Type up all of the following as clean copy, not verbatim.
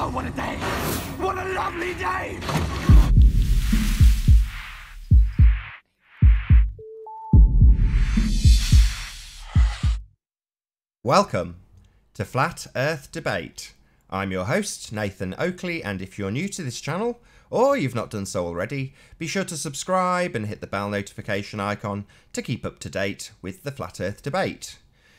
Oh, what a day! What a lovely day! Welcome to Flat Earth Debate. I'm your host, Nathan Oakley, and if you're new to this channel, or you've not done so already, be sure to subscribe and hit the bell notification icon to keep up to date with the Flat Earth Debate.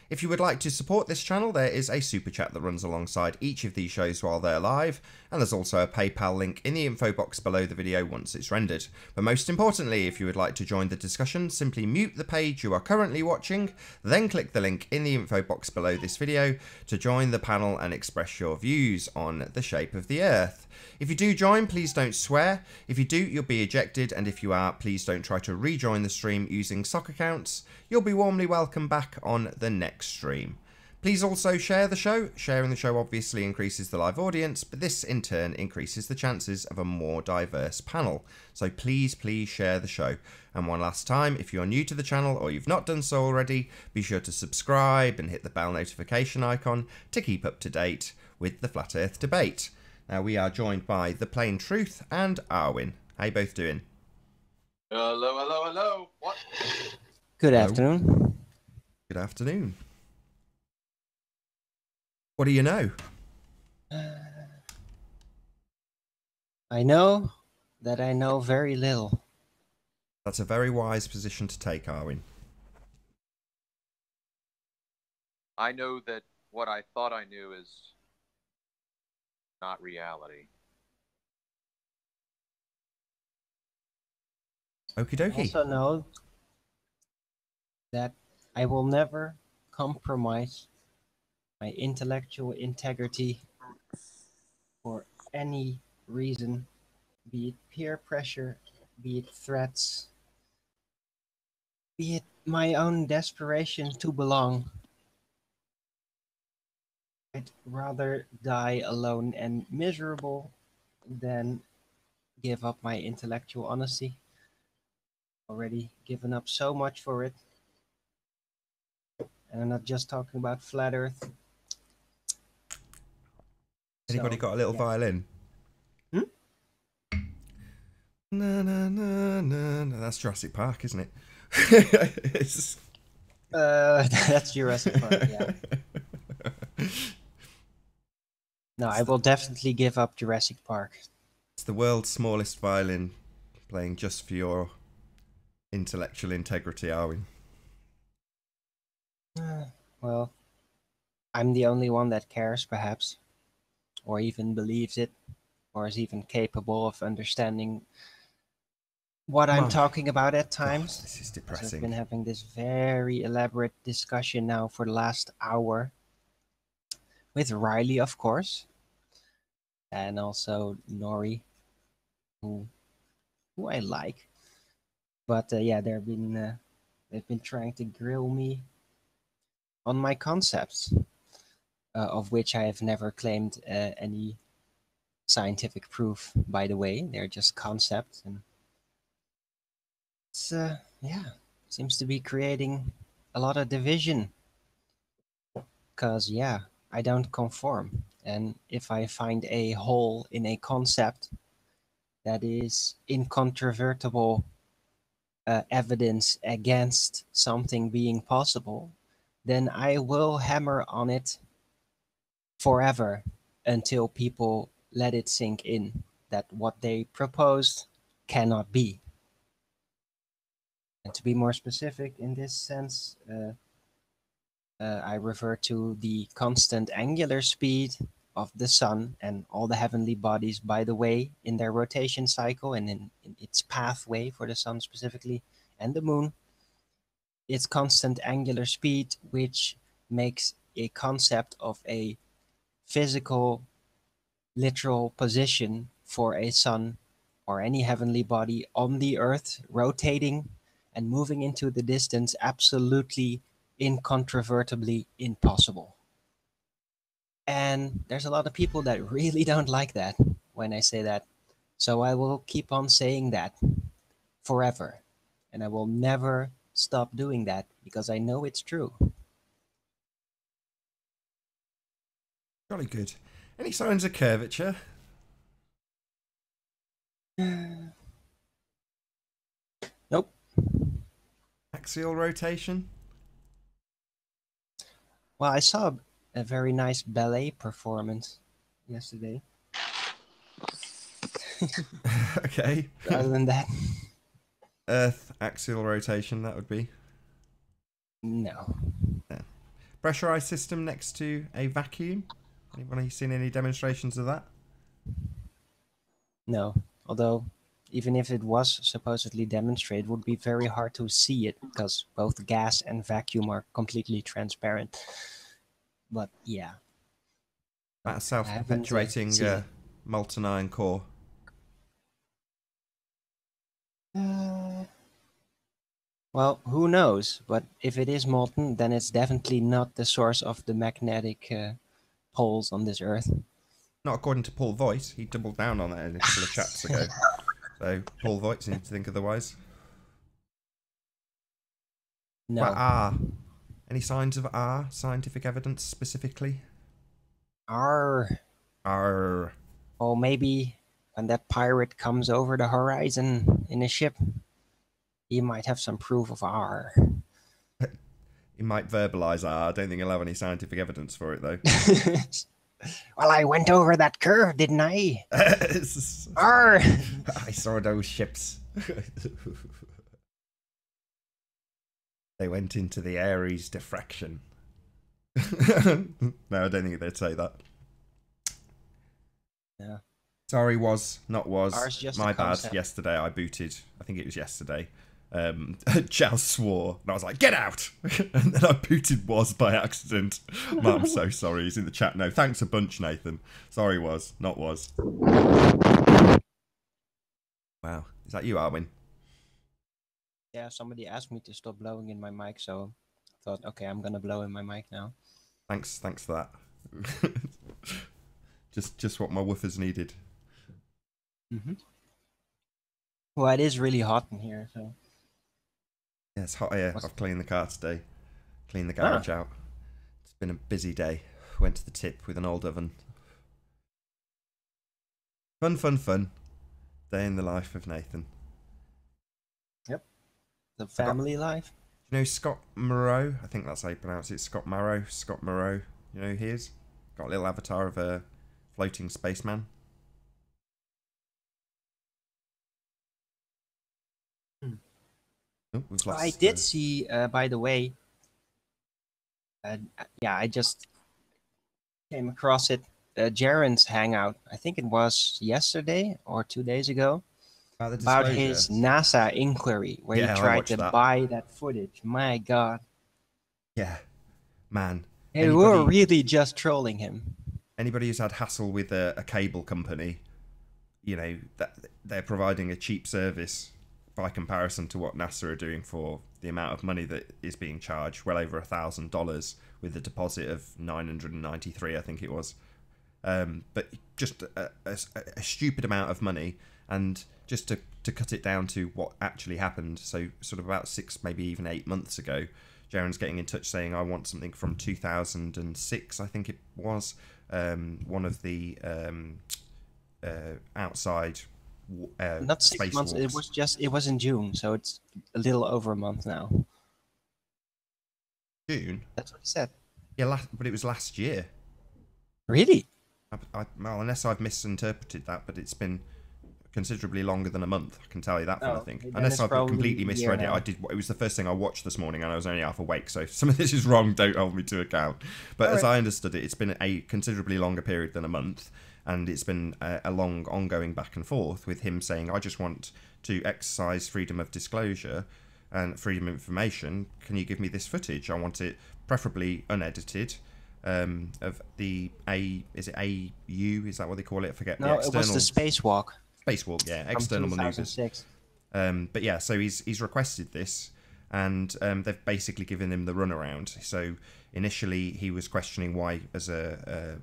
If you would like to support this channel, there is a super chat that runs alongside each of these shows while they're live, and there's also a PayPal link in the info box below the video once it's rendered. But most importantly, if you would like to join the discussion, simply mute the page you are currently watching, then click the link in the info box below this video to join the panel and express your views on the shape of the Earth. If you do join, please don't swear. If you do, you'll be ejected, and if you are, please don't try to rejoin the stream using sock accounts. You'll be warmly welcome back on the next stream. Please also share the show. Sharing the show obviously increases the live audience, but this in turn increases the chances of a more diverse panel. So please share the show. And one last time, if you're new to the channel or you've not done so already, be sure to subscribe and hit the bell notification icon to keep up to date with the Flat Earth Debate. Now we are joined by The Plain Truth and Arwin. How you both doing? Hello. What? Good Hello. afternoon. Good afternoon. What do you know? I know that I know very little. That's a very wise position to take, Arwin. I know that what I thought I knew is not reality. Okie I dokie. also know that I will never compromise my intellectual integrity for any reason, be it peer pressure, be it threats, be it my own desperation to belong. I'd rather die alone and miserable than give up my intellectual honesty. Already given up so much for it. And I'm not just talking about flat Earth. Anybody So, got a little yeah. violin? Hmm? Na, na, na, na, na. That's Jurassic Park, isn't it? It's... That's Jurassic Park, yeah. No, I will definitely give up Jurassic Park. It's the world's smallest violin, playing just for your intellectual integrity, Arwin. Well, I'm the only one that cares, perhaps, or even believes it, or is even capable of understanding what I'm My talking about at God, times. this is Because I've depressing. been having this very elaborate discussion now for the last hour with Riley, of course, and also Nori, who I like. But yeah, they've been trying to grill me on my concepts, of which I have never claimed any scientific proof. By the way, they're just concepts, and it's yeah, seems to be creating a lot of division. Because yeah, I don't conform, and if I find a hole in a concept that is incontrovertible evidence against something being possible, then I will hammer on it forever until people let it sink in that what they proposed cannot be. And to be more specific in this sense, I refer to the constant angular speed of the sun and all the heavenly bodies, by the way, in their rotation cycle and in its pathway for the sun specifically, and the moon. Its constant angular speed, which makes a concept of a physical, literal position for a sun or any heavenly body on the earth rotating and moving into the distance absolutely incontrovertibly impossible. And there's a lot of people that really don't like that when I say that. So I will keep on saying that forever. And I will never stop doing that because I know it's true. Jolly good. Any signs of curvature? Nope. Axial rotation? Well, I saw a very nice ballet performance yesterday. Okay. Other than that, Earth axial rotation, that would be. no. Yeah. Pressurized system next to a vacuum? Anybody seen any demonstrations of that? No. Although, even if it was supposedly demonstrated, it would be very hard to see it because both gas and vacuum are completely transparent. But yeah, About a I haven't self-perpetuating seen it. molten iron core. Well, who knows? But if it is molten, then it's definitely not the source of the magnetic poles on this Earth. Not according to Paul Voigt. He doubled down on that a couple of chats ago. So Paul Voigt seems to think otherwise. No. What R? Any signs of R? Scientific evidence specifically? R. R. Or maybe when that pirate comes over the horizon in a ship, he might have some proof of R. He might verbalise R. I don't think he'll have any scientific evidence for it though. Well, I went over that curve, didn't I? R. I saw those ships. They went into the Aries diffraction. No, I don't think they'd say that. Yeah. Sorry, was, not was. R's just My a bad. concept. Yesterday I booted, I think it was yesterday. Chow swore, and I was like, get out! And then I booted was by accident. Man, I'm so sorry. He's in the chat now. Thanks a bunch, Nathan. Sorry, was, not was. Wow. Is that you, Arwin? Yeah, somebody asked me to stop blowing in my mic, so I thought, okay, I'm gonna blow in my mic now. Thanks for that. just what my woofers needed. Well, it is really hot in here, so. Yeah, it's hot here. I've cleaned the car today. Cleaned the garage out. It's been a busy day. Went to the tip with an old oven. Fun. Day in the life of Nathan. Yep. The family life. You know Scott Moreau? I think that's how you pronounce it. Scott Moreau. You know who he is? Got a little avatar of a floating spaceman. Oh, we've lost, I did see, by the way, yeah, I just came across it. Jaren's hangout, I think it was yesterday or 2 days ago, about his NASA inquiry where he tried to buy that footage. My God. Yeah, man. They were really just trolling him. Anybody who's had hassle with a cable company, you know, that they're providing a cheap service by comparison to what NASA are doing for the amount of money that is being charged, well over $1,000 with a deposit of $993, I think it was. But just a stupid amount of money, and just to cut it down to what actually happened. So sort of about 6, maybe even 8 months ago, Jaren's getting in touch saying, I want something from 2006, I think it was. One of the outside not 6 months. Walks. It was in June, so it's a little over a month now. June. That's what he said. Yeah, but it was last year. Really? Well, unless I've misinterpreted that, but it's been considerably longer than a month. I can tell you that from I think. Unless I've completely misread it. It was the first thing I watched this morning, and I was only half awake. So if some of this is wrong, don't hold me to account. But as I understood it, it's been a considerably longer period than a month. And it's been a long, ongoing back and forth with him saying, I just want to exercise freedom of disclosure and freedom of information. Can you give me this footage? I want it preferably unedited. Of the is it AU? Is that what they call it? I forget. No, it was the spacewalk. Spacewalk, yeah. External maneuvers. But yeah, so he's requested this, and they've basically given him the runaround. So initially he was questioning why, as a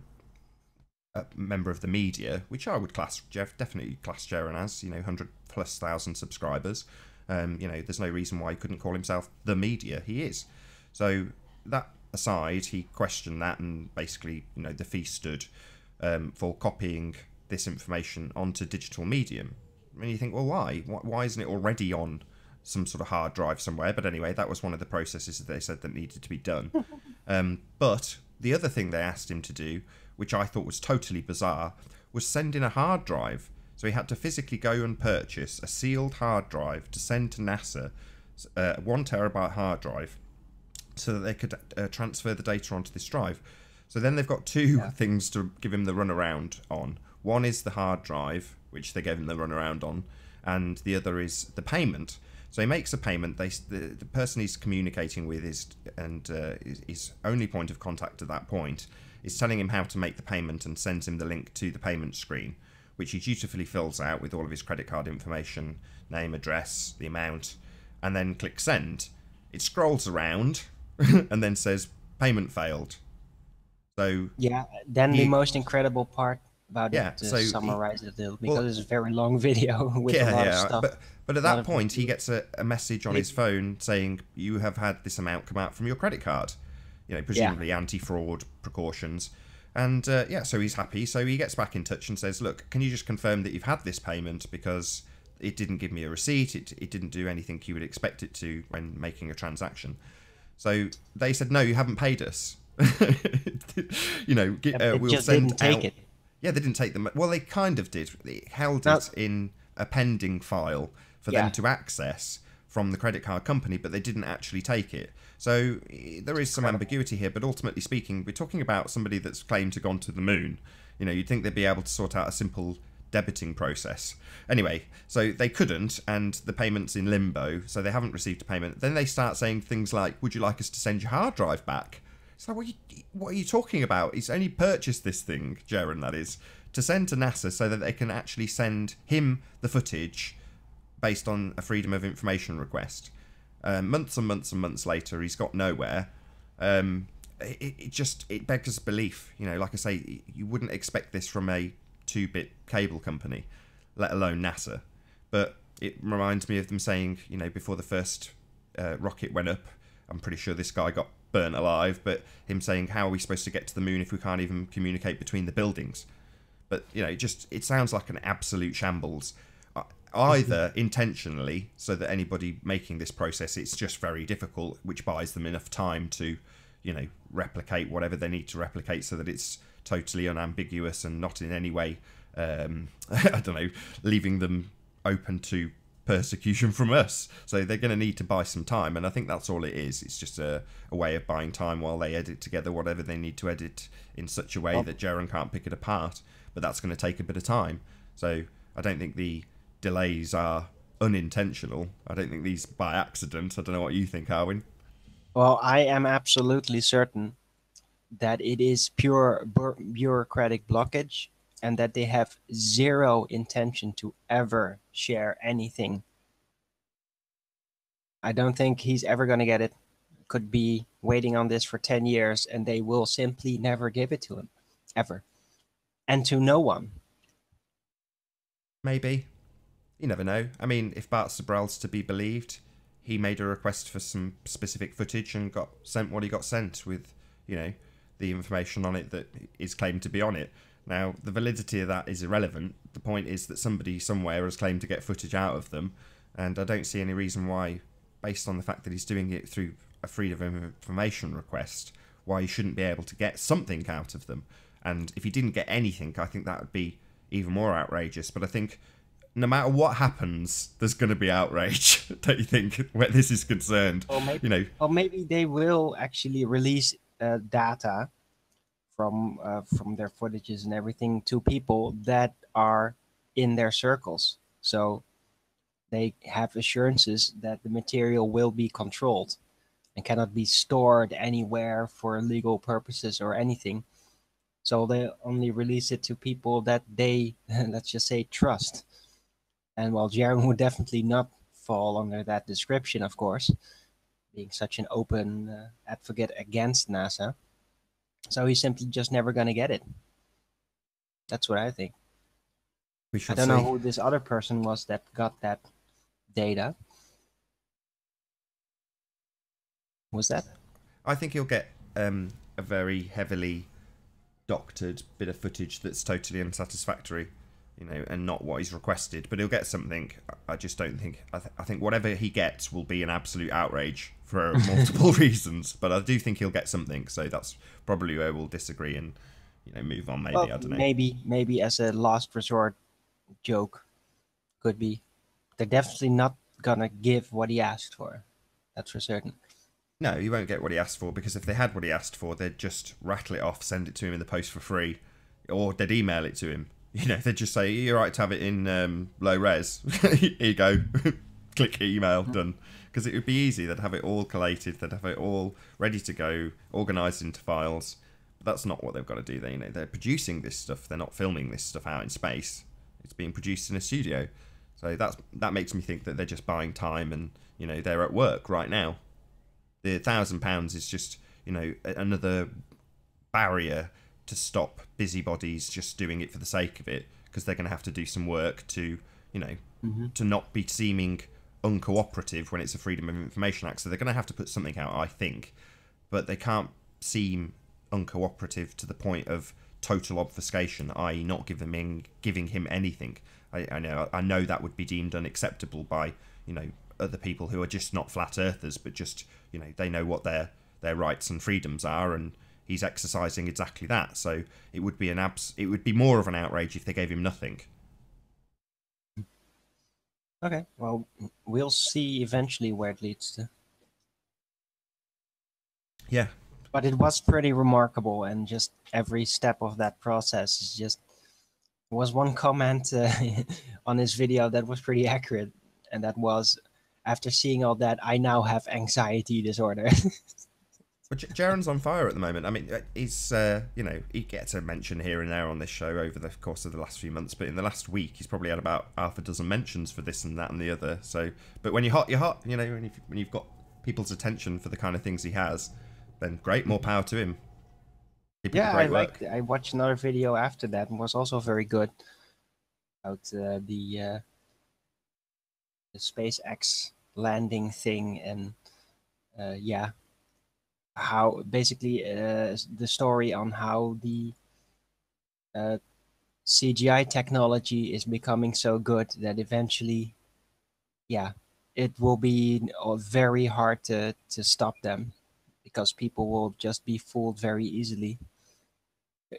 member of the media, which I would definitely class Jaren as, 100,000+ subscribers. There's no reason why he couldn't call himself the media. He is. So that aside, he questioned that, and basically, the fee stood. for copying this information onto digital medium. And you think, well, why? Why isn't it already on some sort of hard drive somewhere? But anyway, that was one of the processes that they said that needed to be done. But the other thing they asked him to do, which I thought was totally bizarre, was send in a hard drive. So he had to physically go and purchase a sealed hard drive to send to NASA, 1 terabyte hard drive, so that they could transfer the data onto this drive. So then they've got two things to give him the runaround on. One is the hard drive, which they gave him the runaround on, and the other is the payment. So he makes a payment. The person he's communicating with his only point of contact at that point is telling him how to make the payment and sends him the link to the payment screen, which he dutifully fills out with all of his credit card information, name, address, the amount, and then clicks send. It scrolls around and then says payment failed. So yeah, then the most incredible part about it, to so summarize it a little, because it's a very long video with a lot of stuff. But at that point, he gets a message on his phone saying, you have had this amount come out from your credit card. You know, presumably anti-fraud precautions. And so he's happy. So he gets back in touch and says, look, can you just confirm that you've had this payment, because it didn't give me a receipt. It didn't do anything you would expect it to when making a transaction. So they said, no, you haven't paid us. We'll just send didn't take it. Yeah, they didn't take them. Well, they kind of did. They held it in a pending file for them to access from the credit card company, but they didn't actually take it. So there is some ambiguity here, but ultimately speaking, we're talking about somebody that's claimed to have gone to the moon. You know, you'd think they'd be able to sort out a simple debiting process. Anyway, so they couldn't, and the payment's in limbo, so they haven't received a payment. Then they start saying things like, would you like us to send your hard drive back? It's like, what are you talking about? He's only purchased this thing, Jaron, that is, to send to NASA so that they can actually send him the footage based on a Freedom of Information request. Months and months and months later, he's got nowhere. It beggars belief. You know, like I say, you wouldn't expect this from a 2-bit cable company, let alone NASA. But it reminds me of them saying, you know, before the first rocket went up, I'm pretty sure this guy got burnt alive, but him saying, how are we supposed to get to the moon if we can't even communicate between the buildings? But, you know, it sounds like an absolute shambles. Either intentionally, so that anybody making this process, it's just very difficult, which buys them enough time to, you know, replicate whatever they need to replicate so that it's totally unambiguous and not in any way, I don't know, leaving them open to persecution from us. So they're going to need to buy some time, and I think that's all it is. It's just a way of buying time while they edit together whatever they need to edit in such a way that Jaron can't pick it apart. But that's going to take a bit of time. So I don't think the delays are unintentional. I don't think these by accident. I don't know what you think, Arwin. Well, I am absolutely certain that it is pure bureaucratic blockage, and that they have zero intention to ever share anything. I don't think he's ever going to get it. Could be waiting on this for 10 years, and they will simply never give it to him, ever. And to no one. Maybe. You never know. I mean, if Bart Sabrell's to be believed, he made a request for some specific footage and got sent what he got sent with, you know, the information on it that is claimed to be on it. Now, the validity of that is irrelevant. The point is that somebody somewhere has claimed to get footage out of them, and I don't see any reason why, based on the fact that he's doing it through a Freedom of Information request, why he shouldn't be able to get something out of them. And if he didn't get anything, I think that would be even more outrageous. But I think no matter what happens, there's going to be outrage, don't you think, where this is concerned? Or maybe, you know, or maybe they will actually release data from their footages and everything to people that are in their circles. So they have assurances that the material will be controlled and cannot be stored anywhere for legal purposes or anything. So they only release it to people that they, let's just say, trust. And while Jaron would definitely not fall under that description, of course, being such an open advocate against NASA. So he's simply just never going to get it. That's what I think. I don't know who this other person was that got that data. Was that? I think he'll get a very heavily doctored bit of footage that's totally unsatisfactory, you know, and not what he's requested. But he'll get something. I just don't think. I think whatever he gets will be an absolute outrage for multiple reasons. But I do think he'll get something. So that's probably where we'll disagree and, you know, move on. Maybe, Well, I don't know. maybe as a last resort joke, could be. They're definitely not gonna give what he asked for. That's for certain. No, he won't get what he asked for, because if they had what he asked for, they'd just rattle it off, send it to him in the post for free, or they'd email it to him. You know, they'd just say, "You're right to have it in low res. Here you go." Click email, done. Because it would be easy. They'd have it all collated. They'd have it all ready to go, organised into files. But that's not what they've got to do. You know, they're producing this stuff. They're not filming this stuff out in space. It's being produced in a studio. So that makes me think that they're just buying time, and, you know, they're at work right now. The £1,000 is just, you know, another barrier to stop busybodies just doing it for the sake of it, because they're going to have to do some work to, you know, to not be seeming uncooperative when it's a Freedom of Information Act. So they're going to have to put something out, I think, but they can't seem uncooperative to the point of total obfuscation, i.e. not giving him anything. I know that would be deemed unacceptable by, you know, other people who are just not flat earthers, but just, you know, they know what their rights and freedoms are, and he's exercising exactly that. So it would be it would be more of an outrage if they gave him nothing. Okay, well, we'll see eventually where it leads to. Yeah. But it was pretty remarkable, and just every step of that process is just... There was one comment on his video that was pretty accurate, and that was, "After seeing all that, I now have anxiety disorder." But Jaron's on fire at the moment. I mean, he's, you know, he gets a mention here and there on this show over the course of the last few months, but in the last week, he's probably had about half a dozen mentions for this and that and the other. So, but when you're hot, you're hot. You know, when you've got people's attention for the kind of things he has, then great, more power to him. Yeah, I watched another video after that, and was also very good, about the SpaceX landing thing, and yeah, how basically the story on how the CGI technology is becoming so good that eventually, yeah, it will be very hard to stop them, because people will just be fooled very easily.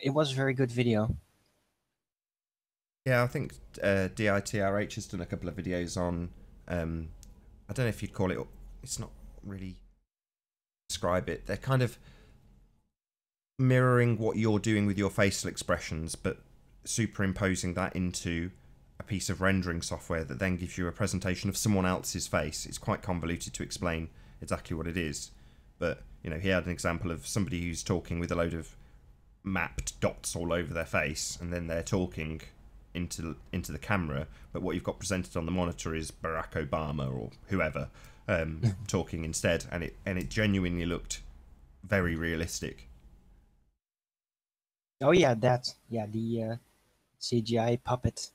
It was a very good video. Yeah, I think DITRH has done a couple of videos on, I don't know if you'd call it, it's not really describe it. They're kind of mirroring what you're doing with your facial expressions, but superimposing that into a piece of rendering software that then gives you a presentation of someone else's face. It's quite convoluted to explain exactly what it is, but, you know, he had an example of somebody who's talking with a load of mapped dots all over their face, and then they're talking into the camera, but what you've got presented on the monitor is Barack Obama or whoever talking instead, and it genuinely looked very realistic. Oh yeah, the CGI puppet.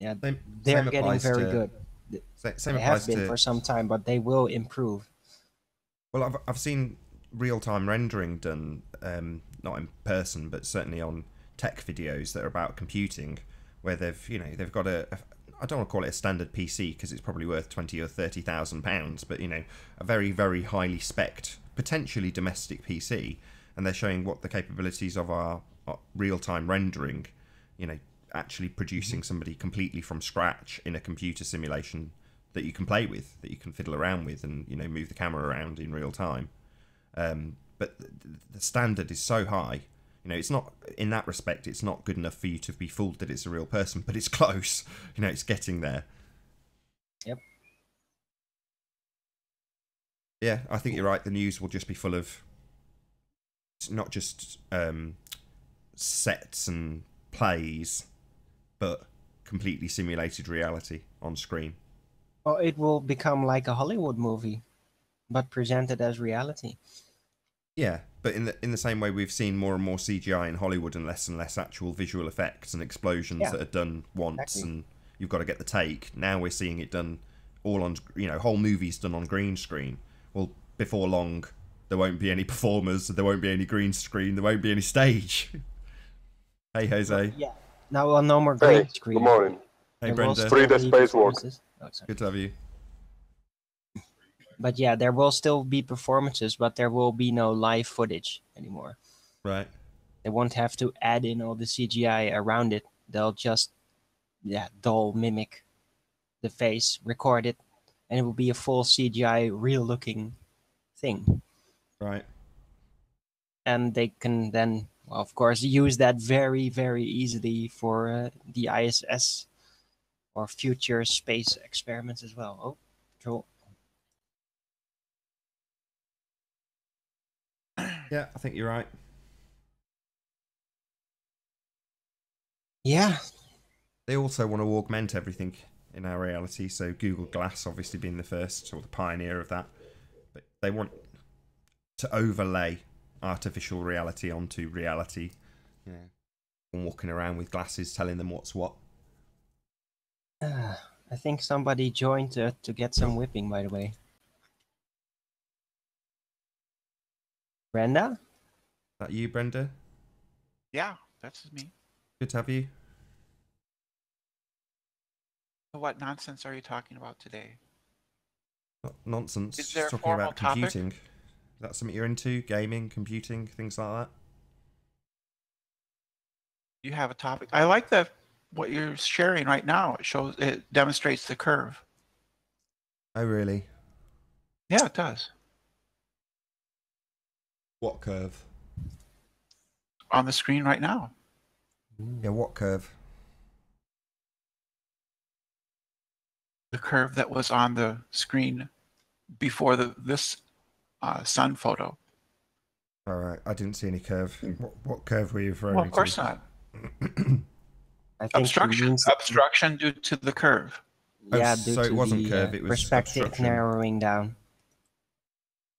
Yeah, they're getting very good. They have been for some time, but they will improve. Well, I've seen real-time rendering done, not in person, but certainly on tech videos that are about computing, where they've got I don't want to call it a standard PC, because it's probably worth £20,000 or £30,000, but, you know, a very, very highly spec'd, potentially domestic PC, and they're showing what the capabilities of our real-time rendering, you know, actually producing somebody completely from scratch in a computer simulation that you can play with, that you can fiddle around with, and, you know, move the camera around in real time. But the standard is so high, you know, it's not, in that respect, it's not good enough for you to be fooled that it's a real person, but it's close. You know, it's getting there. Yep. Yeah, I think you're right. The news will just be full of, it's not just sets and plays, but completely simulated reality on screen. Well, it will become like a Hollywood movie, but presented as reality. Yeah, but in the same way we've seen more and more CGI in Hollywood and less actual visual effects and explosions that are done once, exactly. And you've got to get the take. Now we're seeing it done all on, you know, whole movies done on green screen. Well, before long, there won't be any performers, there won't be any green screen, there won't be any stage. Hey, Jose. Yeah. Now, well, no more green screen. Good morning. Hey, There will Brenda. still Free the be space walk. performances. Oh, sorry. Good to have you. But yeah, there will still be performances, but there will be no live footage anymore. Right. They won't have to add in all the CGI around it. They'll just, doll mimic the face, record it, and it will be a full CGI, real-looking thing. Right. And they can then, well, of course, use that very, very easily for the ISS or future space experiments as well. Oh, control. Yeah, I think you're right. Yeah. They also want to augment everything in our reality. So Google Glass obviously being the first or the pioneer of that. But they want to overlay artificial reality onto reality. Yeah. And walking around with glasses telling them what's what. I think somebody joined to get some whipping, by the way. Brenda? Is that you, Brenda? Yeah, that's me. Good to have you. So what nonsense are you talking about today? Not nonsense. Is there a Just talking formal about topic? computing. Is that something you're into? Gaming, computing, things like that? You have a topic. I like what you're sharing right now. It demonstrates the curve. Oh, really? Yeah, it does. What curve? On the screen right now. Yeah, what curve? The curve that was on the screen before this sun photo. All right, I didn't see any curve. What curve were you referring to? Well, of course not. I think Obstruction due to the curve. Yeah, so due it to wasn't the curve, it was perspective obstruction. narrowing down.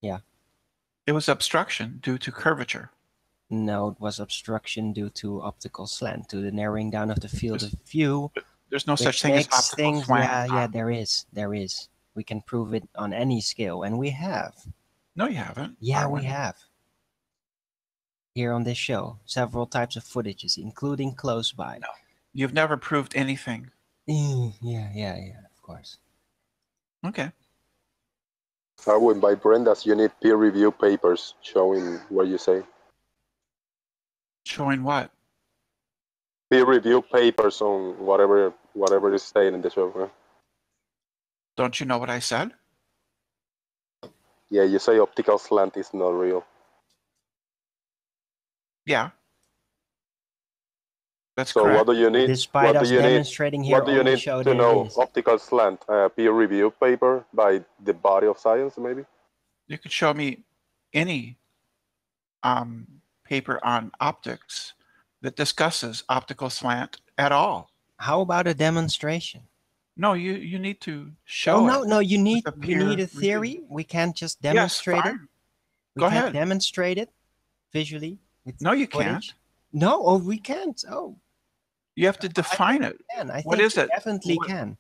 Yeah. It was obstruction due to curvature. No, it was obstruction due to optical slant, to the narrowing down of the field of view. There's no which such thing as makes optical things, slant. Yeah, there is. There is. We can prove it on any scale, and we have. No, you haven't. Yeah, we have. Here on this show, several types of footages, including close by. No. You've never proved anything. Yeah, of course. Okay. I would buy Brenda's. You need peer review papers showing what you say. Showing what? Peer review papers on whatever is saying in the show. Huh? Don't you know what I said? Yeah, you say optical slant is not real. Yeah. That's so correct. what do you need? Despite us demonstrating here what do you on the need show to that know? it is. Optical slant, peer review paper by the body of science, maybe? You could show me any paper on optics that discusses optical slant at all. How about a demonstration? No, you need to show it. No, you need a theory. review. We can't just demonstrate yes, it. fine. We Go can't ahead. demonstrate it visually. With No, you footage. can't. No, we can't. Oh, You have to define it. I What think is we it? definitely can.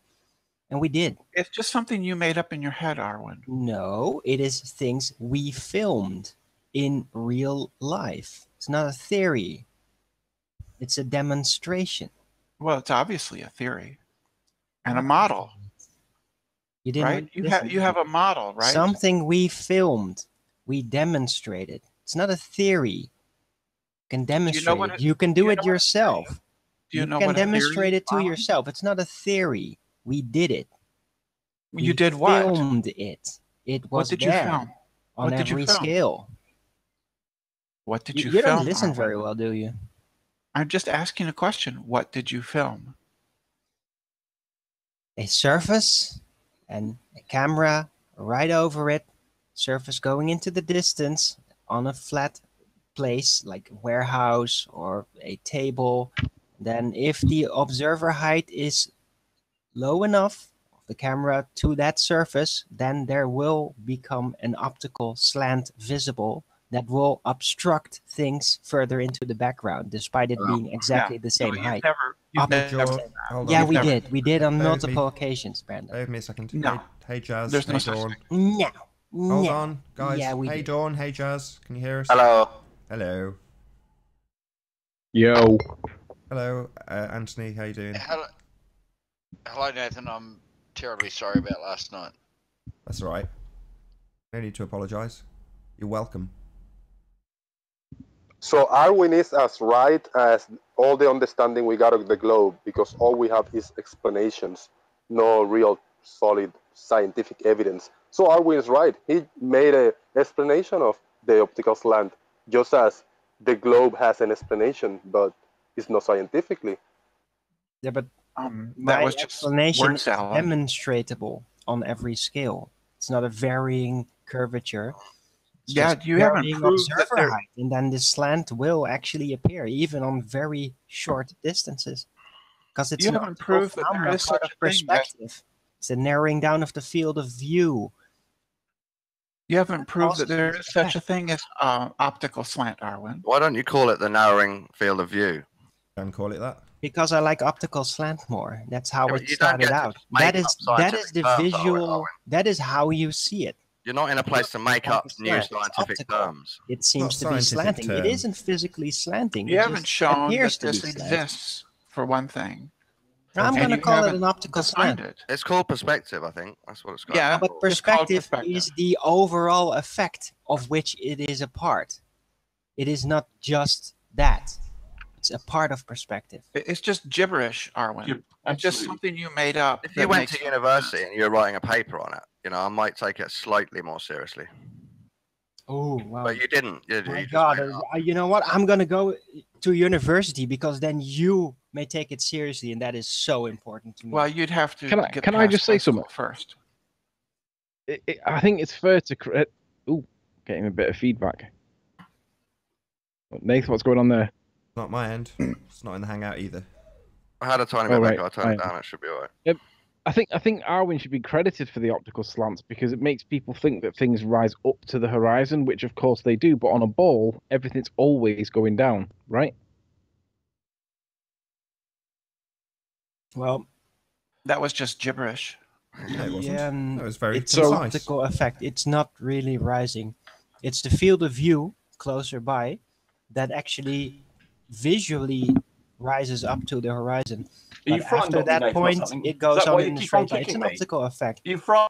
And we did. It's just something you made up in your head, Arwen. No, it is things we filmed in real life. It's not a theory. It's a demonstration. Well, it's obviously a theory and a model, You didn't right? listen. You have a model, right? Something we filmed. We demonstrated. It's not a theory. You can demonstrate what it. it- You can do do you it know what a yourself. Do you know can what a theory demonstrate is, it to Arwen? yourself. It's not a theory. We did it. You We did what? Filmed it. It was What did you there film? on What did you every film? scale. What did you You film? don't listen Arwen? very well, do you? I'm just asking a question. What did you film? A surface and a camera right over it. Surface going into the distance on a flat place like a warehouse or a table. Then if the observer height is low enough of the camera to that surface, then there will become an optical slant visible that will obstruct things further into the background, despite it being exactly the same height. You've Hold never on, hold Yeah, on. we did. We did on Bear with me. multiple occasions, Brandon. Bear with me a second. No. Hey, Jazz. There's Hey, no such Dawn. thing. Hold on, guys. Yeah, hey, Dawn. Hey, Jazz. Can you hear us? Hello. Hello. Yo. Hello, Anthony. How you doing? Hello, Nathan. I'm terribly sorry about last night. That's all right. No need to apologise. You're welcome. So Arwin is as right as all the understanding we got of the globe, because all we have is explanations, no real solid scientific evidence. So Arwin is right. He made an explanation of the optical slant, just as the globe has an explanation, but it's not scientifically. Yeah, but That my was just explanation word is salad. demonstratable on every scale. It's not a varying curvature. It's Yeah, just you haven't varying proved that observer there. height, and then the slant will actually appear even on very short distances, because it's You an haven't optical proved that there phenomenon, is part such of a thing. That perspective. It's a narrowing down of the field of view. you haven't proved that causes there this is such a effect. thing as optical slant, Arwen. Why don't you call it the narrowing field of view? Can call it that. Because I like optical slant more. That's how Yeah, but it you don't started get to out. just make That up is scientific the terms, visual. Arwen. That is how you see it. You're not in a place to make up new Slant. It's scientific optical. terms. It seems to be scientific slanting. It term. isn't physically slanting. You It haven't just shown appears that to be this slanting. exists, for one thing. I'm And going to you call it haven't an optical defined slant. it. It's called perspective, I think. That's what it's called. Yeah, But it's called perspective perspective. is the overall effect of which it is a part. It is not just that. It's a part of perspective. It's just gibberish, Arwen. It's just something you made up. If you that went makes to no university sense. and you're writing a paper on it, I might take it slightly more seriously. Oh, wow. But you didn't. You My just God, made it up. you know what? I'm going to go to university, because then you may take it seriously, and that is so important to me. Well, you'd have to. get Can I past just say high school something? first? I think it's fair to. Getting a bit of feedback. Nathan, what's going on there? Not my end. It's not in the Hangout either. I had a tiny Oh, bit right, back. I turned it fine. down. It should be all right. I think Arwen should be credited for the optical slants, because it makes people think that things rise up to the horizon, which of course they do. But on a ball, everything's always going down, right? Well, That was just gibberish. No, it wasn't. yeah, That was very it's an concise. optical effect. It's not really rising. It's the field of view closer by that actually visually rises up to the horizon. Are you But frightened after of me, that Nathan, or point, something? it Is goes that why on you in the keep on straight line. It's kicking an me? optical effect. Are you frightened?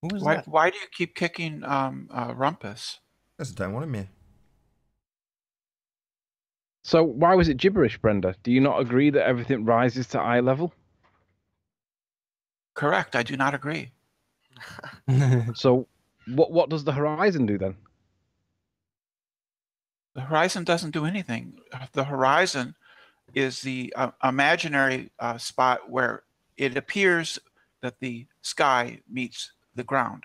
Who was Why? that? Why do you keep kicking Rumpus? Because I don't want him here. So why was it gibberish, Brenda? Do you not agree that everything rises to eye level? Correct. I do not agree. So what does the horizon do then? The horizon doesn't do anything. The horizon is the imaginary spot where it appears that the sky meets the ground.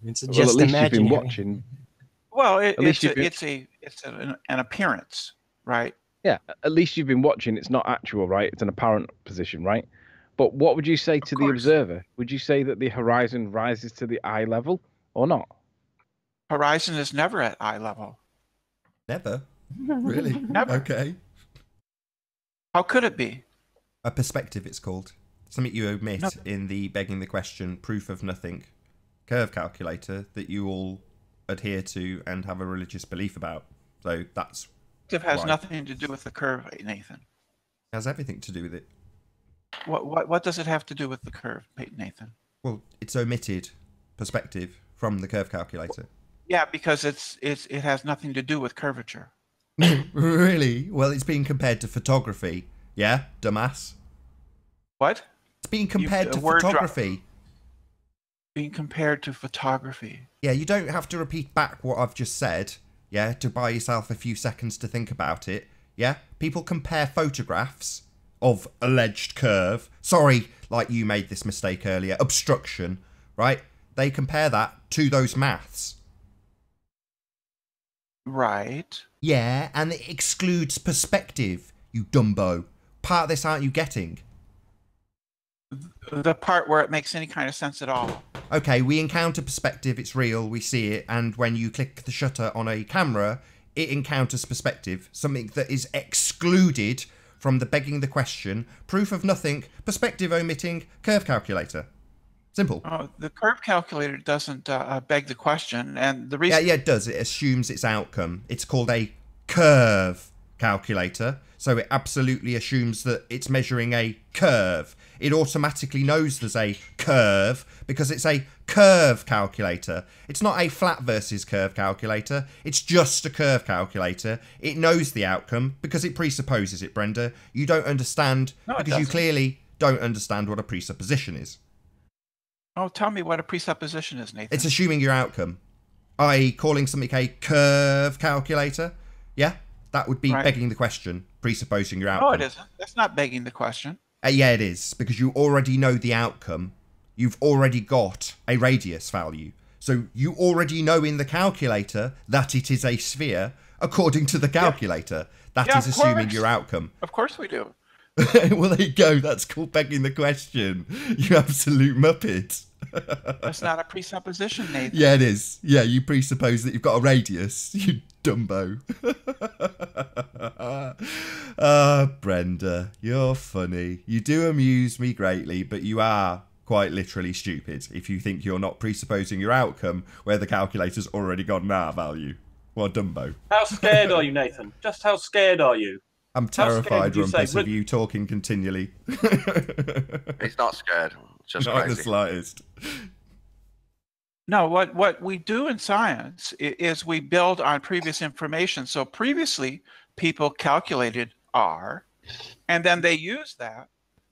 It's Well, just at least you've been imaginary. watching. Well, At least you've been- it's an appearance, right? Yeah, at least you've been watching. It's not actual, right? It's an apparent position, right? But what would you say to the course. observer? Would you say that the horizon rises to the eye level or not? Horizon is never at eye level. Never. Really? Never. Okay. How could it be? A perspective, it's called. Something you omit No. in the begging the question, proof of nothing curve calculator that you all adhere to and have a religious belief about. So that's It has Why? nothing to do with the curve, Nathan. has everything to do with it. What does it have to do with the curve, Nathan? Well, it's omitted perspective from the curve calculator. Yeah, because it has nothing to do with curvature. Really? Well, it's being compared to photography. Yeah, dumbass. What? It's being compared to word drop. photography. Being compared to photography. Yeah, you don't have to repeat back what I've just said, yeah, to buy yourself a few seconds to think about it. Yeah, people compare photographs of alleged curve. Sorry, like you made this mistake earlier, obstruction, right? They compare that to those maths. Right. Yeah, and it excludes perspective, you dumbo. Part of this aren't you getting? The part where it makes any kind of sense at all. Okay, we encounter perspective, it's real, we see it, and when you click the shutter on a camera, it encounters perspective, something that is excluded from the begging the question, proof of nothing, perspective omitting, curve calculator. Simple. Oh, the curve calculator doesn't beg the question, and the reason. Yeah, it does. It assumes its outcome. It's called a curve calculator, so it absolutely assumes that it's measuring a curve. It automatically knows there's a curve because it's a curve calculator. It's not a flat versus curve calculator. It's just a curve calculator. It knows the outcome because it presupposes it, Brenda. You don't understand because you clearly don't understand what a presupposition is. Oh, tell me what a presupposition is, Nathan. It's assuming your outcome, i.e. calling something a curve calculator. Yeah, that would be begging the question, presupposing your outcome. No, it isn't. That's not begging the question. Yeah, it is, because you already know the outcome. You've already got a radius value. So you already know in the calculator that it is a sphere, according to the calculator. That is assuming your outcome. Of course we do. Well, there you go. That's called begging the question. You absolute muppet. That's not a presupposition, Nathan. Yeah, it is. Yeah, you presuppose that you've got a radius, you dumbo. Brenda, you're funny. You do amuse me greatly, but you are quite literally stupid if you think you're not presupposing your outcome where the calculator's already got an R value. Well, dumbo. How scared are you, Nathan? Just how scared are you? I'm terrified, Rumpus, of you talking continually. He's not scared. Just not crazy. the slightest. No, what we do in science is we build on previous information. So previously, people calculated R, and then they used that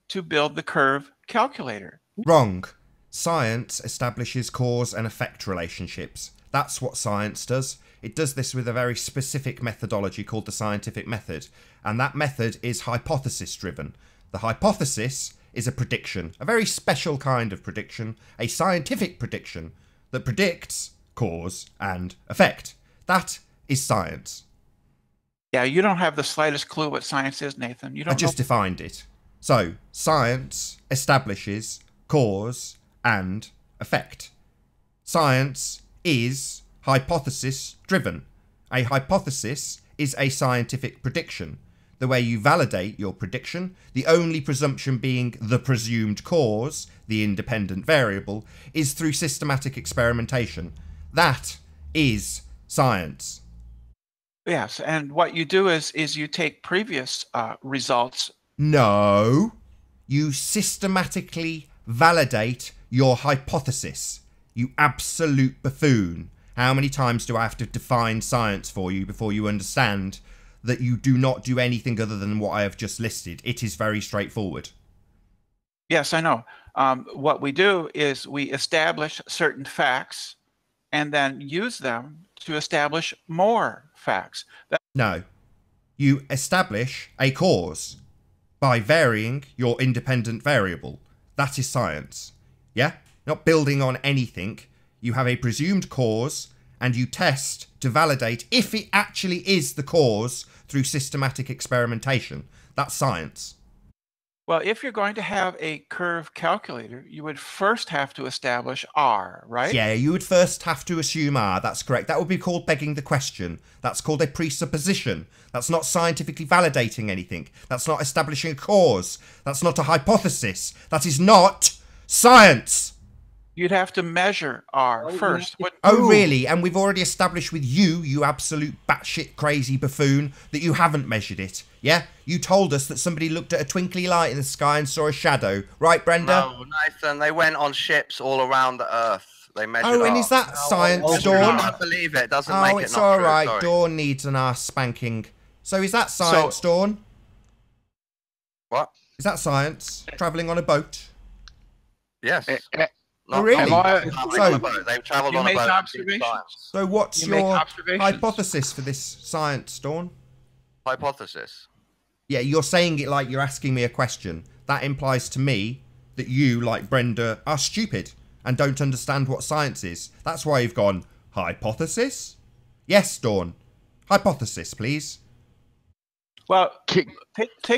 to build the curve calculator. Wrong. Science establishes cause and effect relationships. That's what science does. It does this with a very specific methodology called the scientific method, and that method is hypothesis-driven. The hypothesis is a prediction, a very special kind of prediction, a scientific prediction that predicts cause and effect. That is science. Yeah, you don't have the slightest clue what science is, Nathan. You don't I just defined it. So, science establishes cause and effect. Science is hypothesis-driven. A hypothesis is a scientific prediction. The way you validate your prediction, the only presumption being the presumed cause, the independent variable, is through systematic experimentation. That is science. Yes, and what you do is you take previous results. No, you systematically validate your hypothesis. You absolute buffoon. How many times do I have to define science for you before you understand that you do not do anything other than what I have just listed? It is very straightforward. Yes, I know. What we do is we establish certain facts and then use them to establish more facts. No. You establish a cause by varying your independent variable. That is science. Yeah? Not building on anything. You have a presumed cause and you test to validate if it actually is the cause through systematic experimentation. That's science. Well, if you're going to have a curve calculator, you would first have to establish R, right? Yeah, you would first have to assume R. That's correct. That would be called begging the question. That's called a presupposition. That's not scientifically validating anything. That's not establishing a cause. That's not a hypothesis. That is not science. You'd have to measure R first. Oh, really? And we've already established with you, you absolute batshit crazy buffoon, that you haven't measured it. Yeah? You told us that somebody looked at a twinkly light in the sky and saw a shadow. Right, Brenda? No, Nathan, they went on ships all around the Earth. They measured Oh, and R. is that science, Dawn? I don't believe it. Doesn't make it it's not all true. right. Sorry. Dawn needs an arse spanking. So is that science, Dawn? What? Is that science? Travelling on a boat? Yes. Oh, really? They've travelled on a boat. So what's your hypothesis for this science, Dawn? Hypothesis? Yeah, you're saying it like you're asking me a question. That implies to me that you, like Brenda, are stupid and don't understand what science is. That's why you've gone, hypothesis? Yes, Dawn. Hypothesis, please. Well, take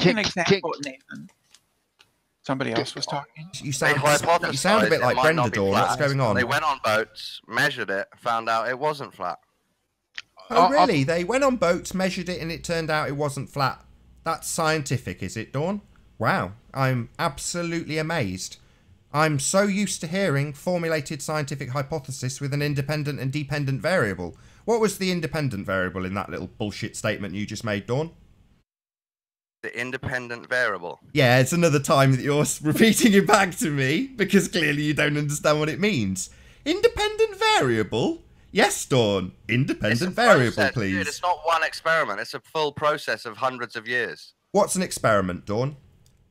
an example, Nathan. Somebody else was talking. You sound a bit like Brenda, Dawn. What's going on? They went on boats, measured it, found out it wasn't flat. Oh, really? They went on boats, measured it, and it turned out it wasn't flat. That's scientific, is it, Dawn? Wow, I'm absolutely amazed. I'm so used to hearing formulated scientific hypothesis with an independent and dependent variable. What was the independent variable in that little bullshit statement you just made, Dawn? The independent variable. Yeah, it's another time that you're repeating it back to me, because clearly you don't understand what it means. Independent variable? Yes, Dawn. Independent variable, Process, please. dude, it's not one experiment. It's a full process of hundreds of years. What's an experiment, Dawn?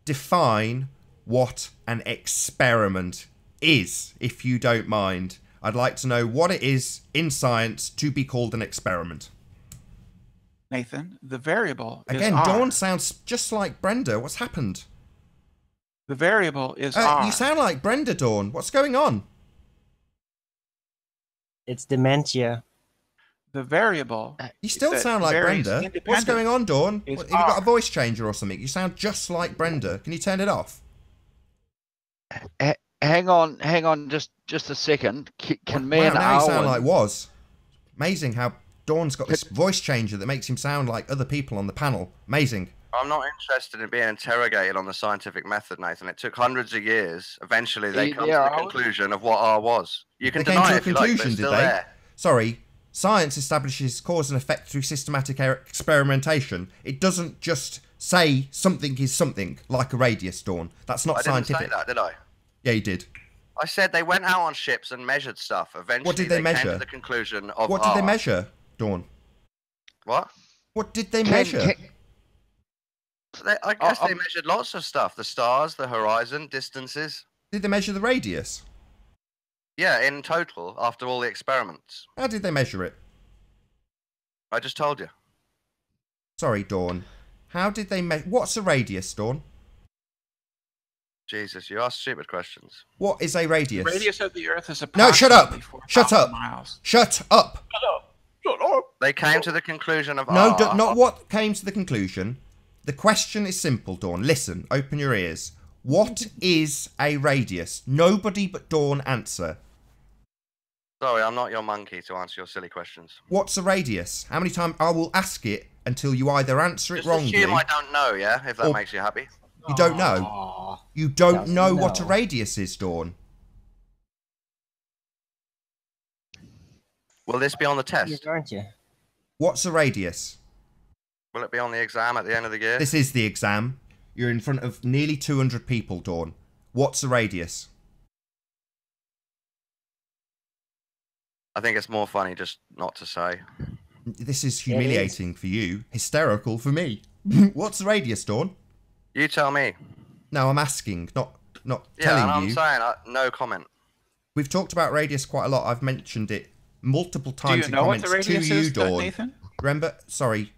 Define what an experiment is, if you don't mind. I'd like to know what it is in science to be called an experiment. Nathan, the variable Again, is R. Dawn sounds just like Brenda. What's happened? The variable is R. You sound like Brenda, Dawn. What's going on? It's dementia. The variable. You still that sound like varies Brenda. What's independent going on, Dawn? is Have you got a R. voice changer or something? You sound just like Brenda. Can you turn it off? Hang on, just a second. Can me Wow, and now you Arwen... sound like Woz. Amazing how Dawn's got this voice changer that makes him sound like other people on the panel. Amazing. I'm not interested in being interrogated on the scientific method, Nathan. It took hundreds of years. Eventually, they come to the conclusion of what R was. You can They came deny to it a if you like, but conclusion, it's did still they? there. Sorry, science establishes cause and effect through systematic experimentation. It doesn't just say something is something, like a radius, Dawn. That's not scientific. I didn't say that, did I? Yeah, you did. I said they went out on ships and measured stuff. Eventually, What did they came measure? to the conclusion of What did they R. measure, Dawn? What? What did they measure? I guess they measured lots of stuff. The stars, the horizon, distances. Did they measure the radius? Yeah, in total, after all the experiments. How did they measure it? I just told you. Sorry, Dawn. How did they measure... What's a radius, Dawn? Jesus, you ask stupid questions. What is a radius? The radius of the Earth is No, shut up! approximately Shut 4,000 up! miles. Shut up! Shut up! They came to the conclusion of No, R. not what came to the conclusion. The question is simple, Dawn. Listen, open your ears. What is a radius? Nobody but Dawn answer. Sorry, I'm not your monkey to answer your silly questions. What's a radius? How many times... I will ask it until you either answer it Just wrongly... assume I don't know, yeah? If that makes you happy. You don't know? You don't know what a radius is, Dawn? Will this be on the test? Yes, aren't you? What's a radius? Will it be on the exam at the end of the year? This is the exam. You're in front of nearly 200 people, Dawn. What's a radius? I think it's more funny just not to say. This is humiliating for you. Hysterical for me. What's a radius, Dawn? You tell me. No, I'm asking, not Yeah, telling and I'm you. saying no comment. We've talked about radius quite a lot. I've mentioned it multiple times Do in you know what comments the radius to you, is, Dawn. Nathan? Remember, sorry.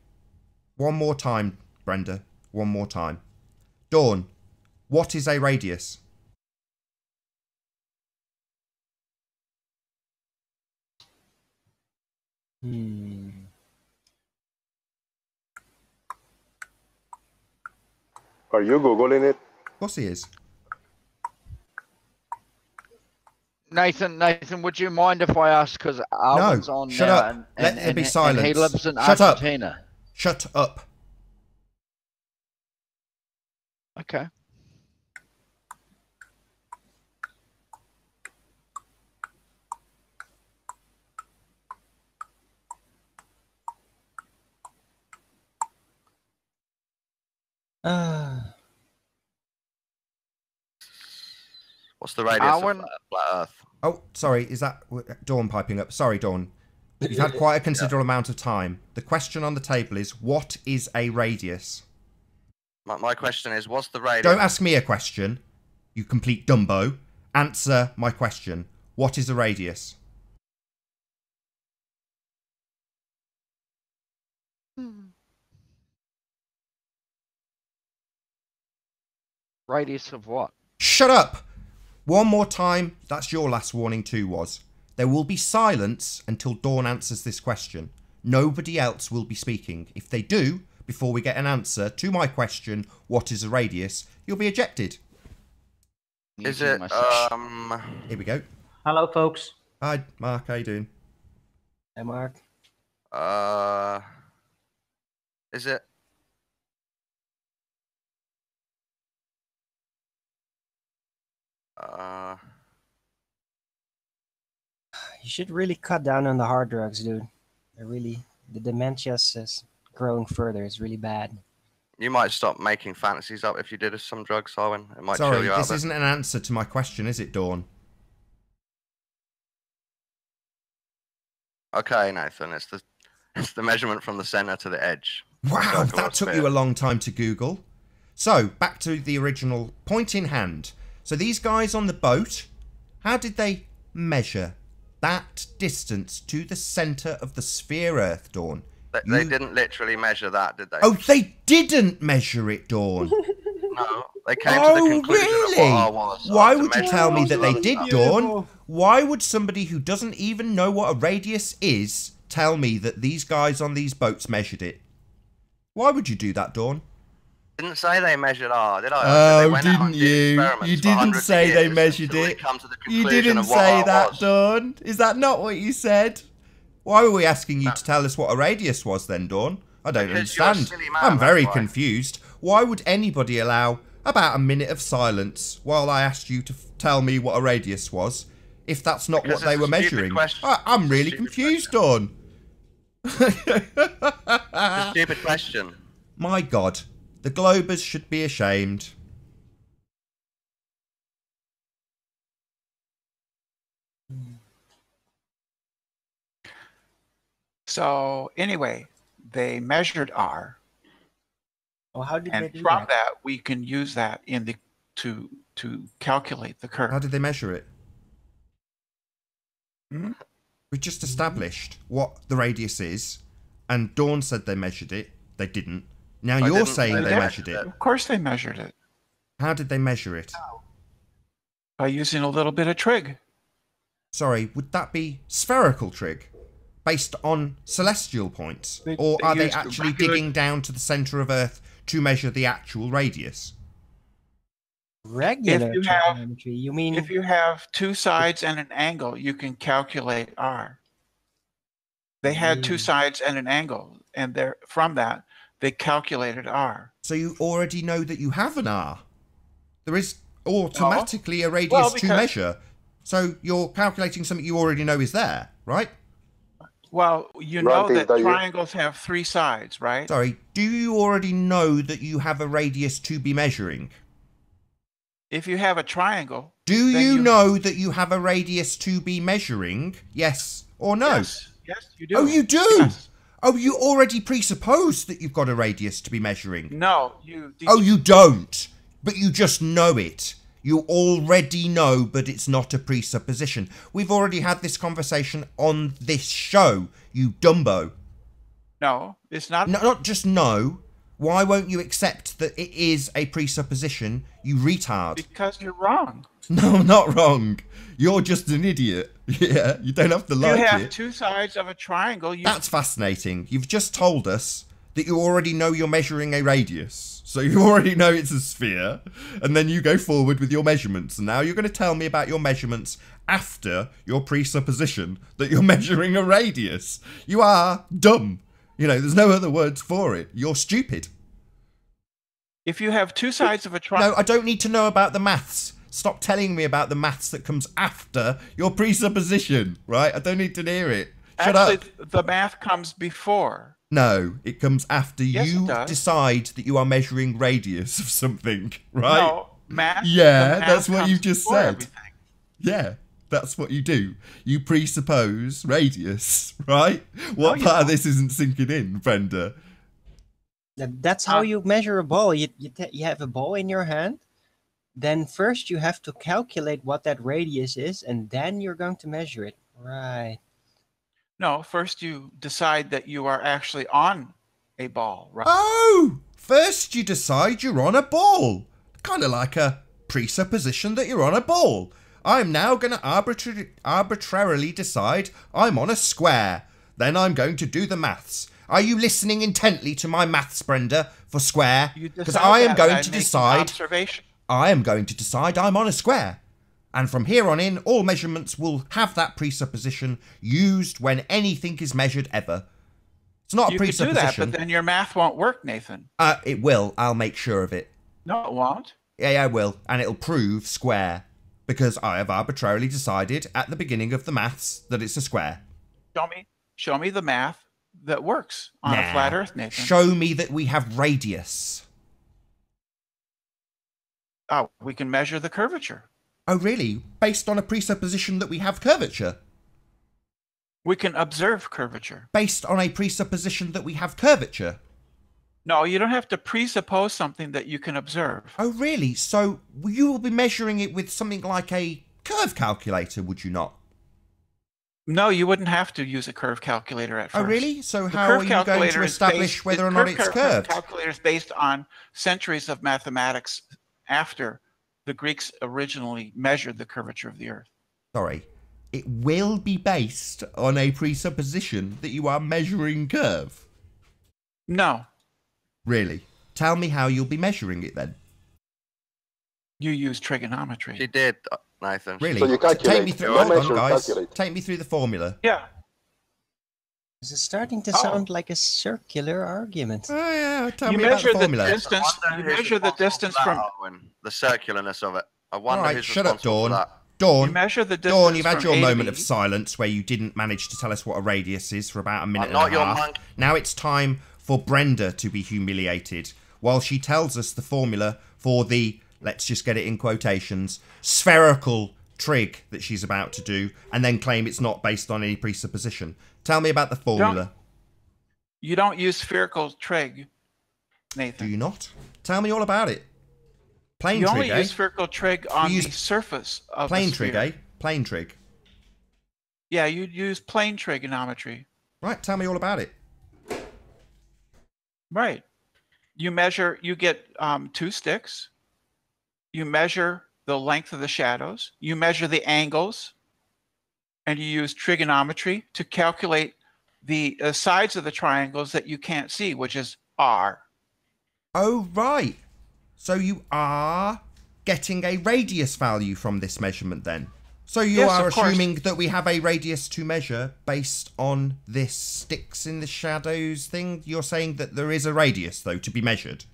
One more time, Brenda. One more time. Dawn, what is a radius? Are you Googling it? Of course he is. Nathan, would you mind if I ask? Because Arwen's on shut now, up. Let there be silence. and he lives in Shut Argentina. up. Shut up. Okay. What's the radius of Arwen, flat Earth? Oh, sorry. Is that Dawn piping up? Sorry, Dawn. You've had quite a considerable amount of time. The question on the table is, what is a radius? My question is, what's the radius? Don't ask me a question, you complete Dumbo. Answer my question. What is a radius? radius of what? Shut up! One more time. That's your last warning too, was. There will be silence until Dawn answers this question. Nobody else will be speaking. If they do, before we get an answer to my question, what is a radius, you'll be ejected. Is it, Here we go. Hello, folks. Hi, Mark. How you doing? Hey, Mark. Is it? You should really cut down on the hard drugs, dude. The dementia's is growing further. It's really bad. You might stop making fantasies up if you did some drugs, Arwen. It might chill Sorry, you out. this isn't an answer to my question, is it, Dawn? Okay, Nathan, it's the measurement from the center to the edge. Wow, that took you a long time to Google. So, back to the original point in hand. So these guys on the boat, how did they measure that distance to the center of the sphere Earth, Dawn? They didn't literally measure that, did they? Oh, they didn't measure it, Dawn. No, they came to the conclusion of what R was. Why would you tell me that they did, Dawn? Why would somebody who doesn't even know what a radius is tell me that these guys on these boats measured it? Why would you do that, Dawn? Didn't say they measured R, did I? Oh, didn't you? You didn't say they measured it. You didn't say that, Dawn. Is that not what you said? Why were we asking you to tell us what a radius was then, Dawn? I don't understand. I'm very confused. Why would anybody allow about a minute of silence while I asked you to tell me what a radius was, if that's not what they were measuring? I'm really confused, Dawn. It's a stupid question. My God, the Globers should be ashamed. So anyway, they measured R. Well, how did they And do from that? that, we can use that in the to calculate the curve. How did they measure it? Hmm? We just established what the radius is, and Dawn said they measured it. They didn't. Now you're saying they measured it. Of course they measured it. How did they measure it? By using a little bit of trig. Sorry, would that be spherical trig? Based on celestial points? They Or are they used actually regular- digging down to the centre of Earth to measure the actual radius? Regular If you have- trigonometry. You mean If you have two sides and an angle, you can calculate R. They had two sides and an angle, and from that, they calculated R. So you already know that you have an R. There is automatically a radius to measure. So you're calculating something you already know is there, right? Well, you know that triangles have three sides, right? Sorry, do you already know that you have a radius to be measuring? If you have a triangle... Do you know that you have a radius to be measuring? Yes or no? Yes, you do. Oh, you do? Yes. Oh, you already presuppose that you've got a radius to be measuring? No, you... Oh, you don't. But you just know it. You already know, but it's not a presupposition. We've already had this conversation on this show, you dumbo. No, it's not... No, not just no. Why won't you accept that it is a presupposition, you retard? Because you're wrong. No, I'm not wrong. You're just an idiot. Yeah, you don't have to like it. You have two sides of a triangle. That's fascinating. You've just told us that you already know you're measuring a radius. So you already know it's a sphere. And then you go forward with your measurements. And now you're going to tell me about your measurements after your presupposition that you're measuring a radius. You are dumb. You know, there's no other words for it. You're stupid. If you have two sides of a triangle... No, I don't need to know about the maths. Stop telling me about the maths that comes after your presupposition, right? I don't need to hear it. Shut up. Actually, the math comes before. No, it comes after Yes, you it does. decide that you are measuring radius of something, right? No, math... Yeah, the math that's what comes you just before said. everything. Yeah, that's what you do. You presuppose radius, right? What you part of this isn't sinking in, Brenda? that's how you measure a ball. You have a ball in your hand. Then first you have to calculate what that radius is, and then you're going to measure it. Right. No, first you decide that you are actually on a ball, right? Oh, first you decide you're on a ball. Kind of like a presupposition that you're on a ball. I'm now going to arbitrarily decide I'm on a square. Then I'm going to do the maths. Are you listening intently to my maths, Brenda, for square? Because I am going to decide... I am going to decide I'm on a square. And from here on in, all measurements will have that presupposition used when anything is measured ever. It's not a presupposition. You could do that, but then your math won't work, Nathan. It will. I'll make sure of it. No, it won't. Yeah, I will. And it'll prove square. because I have arbitrarily decided at the beginning of the maths that it's a square. Show me the math that works on a flat Earth, Nathan. Show me that we have radius. Oh, we can measure the curvature. Oh, really? Based on a presupposition that we have curvature? We can observe curvature. Based on a presupposition that we have curvature? No, you don't have to presuppose something that you can observe. Oh, really? So you will be measuring it with something like a curve calculator, would you not? No, you wouldn't have to use a curve calculator at first. Oh, really? So how are you going to establish whether or not it's curved? The curve calculator is based on centuries of mathematics after the Greeks originally measured the curvature of the Earth. Sorry. It will be based on a presupposition that you are measuring curve? No. Really? Tell me how you'll be measuring it then. You use trigonometry. She did, Nathan. Really? So you calculate. Take me through, Don't hold measure, on, guys. calculate. Take me through the formula. Yeah. This is starting to sound like a circular argument. Oh, yeah. Tell You me about the measure the formula. distance. You measure the distance from. The circularness of it. I wonder All right, who's shut up, responsible for Dawn. that. Dawn, You measure the distance Dawn, you've had from your A to moment B. of silence where you didn't manage to tell us what a radius is for about a minute I'm not and a your half. monkey. Now it's time for Brenda to be humiliated while she tells us the formula for the, let's just get it in quotations, spherical trig that she's about to do, and then claim it's not based on any presupposition. Tell me about the formula. You don't use spherical trig, Nathan. Do you not? Tell me all about it. Plane You trig, only eh? use spherical trig on use the surface of Plane the sphere. trig, eh? Plane trig. Yeah, you'd use plane trigonometry. Right, tell me all about it. Right. You measure, you get 2 sticks. You measure the length of the shadows. You measure the angles. And you use trigonometry to calculate the sides of the triangles that you can't see, which is R. Oh, right. So you are getting a radius value from this measurement then? So you Yes, are of course. assuming that we have a radius to measure based on this sticks in the shadows thing? You're saying that there is a radius, though, to be measured?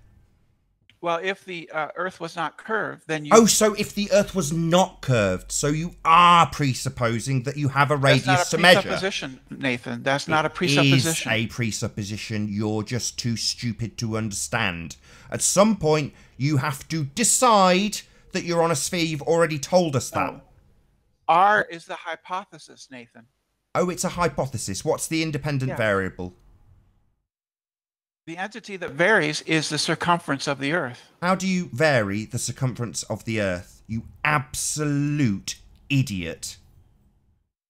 Well, if the Earth was not curved, then you... Oh, so if the Earth was not curved, so you are presupposing that you have a radius to measure? That's not a presupposition, Nathan. That's not a It presupposition. is a presupposition. You're just too stupid to understand. At some point, you have to decide that you're on a sphere. You've already told us that. R is the hypothesis, Nathan. Oh, it's a hypothesis. What's the independent variable? The entity that varies is the circumference of the Earth. How do you vary the circumference of the Earth? You absolute idiot.